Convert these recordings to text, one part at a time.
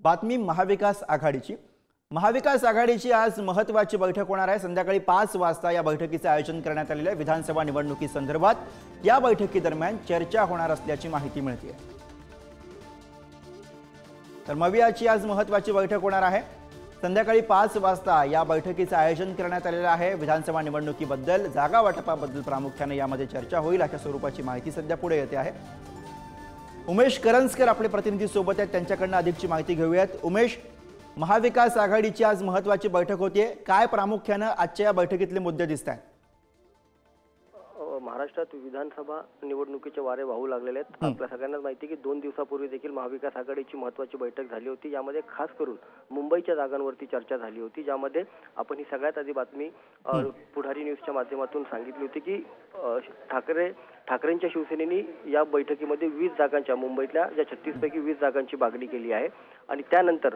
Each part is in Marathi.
बातमी महाविकास आघाडीची। महाविकास आघाडीची आज महत्त्वाची बैठक होणार आहे। संध्याकाळी 5 वाजता या बैठकीचे आयोजन करण्यात आलेले आहे। विधानसभा निवडणुकीसंदर्भात या बैठकीदरम्यान चर्चा होणार असल्याची माहिती मिळते। तर मवियाची आज महत्त्वाची बैठक होणार आहे। संध्याकाळी 5 वाजता या बैठकीचे आयोजन करण्यात आलेले आहे। विधानसभा निवडणुकीबद्दल, जागा वाटपाबद्दल प्रामुख्याने यामध्ये चर्चा होईल अशा स्वरूपाची माहिती सध्या पुढे येते आहे। उमेश करंजकर आपले प्रतिनिधी सोबत आहेत, त्यांच्याकडून अधिकची माहिती घेऊयात। उमेश, महाविकास आघाडीची आज महत्त्वाची बैठक होतीये, काय प्रामुख्याने आजच्या या बैठकीतले मुद्दे दिसतात? महाराष्ट्रात विधानसभा निवडणुकीचे वारे वाहू लागलेले आहेत। आपल्या सगळ्यांनाच माहिती की 2 दिवसापूर्वी देखील महाविकास आघाडीची महत्त्वाची बैठक झाली होती। यामध्ये खास करून मुंबईच्या जागांवरती चर्चा झाली होती, ज्यामध्ये आपण ही सगळ्यात आधी बातमी पुढारी न्यूजच्या माध्यमातून सांगितली होती की ठाकरेंच्या शिवसेनेने या बैठकीमध्ये 20 जागांच्या, मुंबईतल्या ज्या 36 पैकी 20 जागांची मागणी केली आहे। आणि त्यानंतर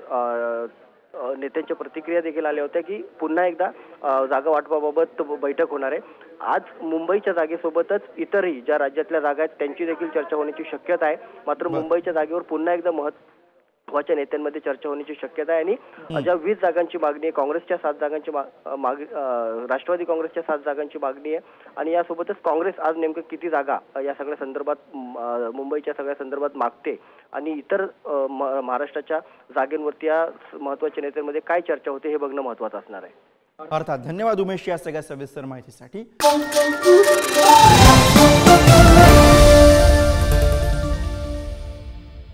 नेत्यांच्या प्रतिक्रिया देखील आल्या होत्या की पुन्हा एकदा जागा वाटपाबाबत बैठक होणार आहे। आज मुंबईच्या जागेसोबतच इतरही ज्या राज्यातल्या जागा आहेत त्यांची देखील चर्चा होण्याची शक्यता आहे। मात्र मुंबईच्या जागेवर पुन्हा एकदा महत्त्वाच्या नेत्यांमध्ये चर्चा होण्याची शक्यता आहे। आणि ज्या 20 जागांची मागणी आहे, काँग्रेसच्या 7 जागांची राष्ट्रवादी काँग्रेसच्या 7 जागांची मागणी आहे। आणि यासोबतच काँग्रेस आज नेमकं किती जागा या सगळ्या संदर्भात, मुंबईच्या सगळ्या संदर्भात मागते आणि इतर महाराष्ट्राच्या जागेंवरती या महत्त्वाच्या नेत्यांमध्ये काय चर्चा होते हे बघणं महत्त्वाचं असणार आहे। अर्थात धन्यवाद उमेश या सगळ्या सविस्तर माहितीसाठी।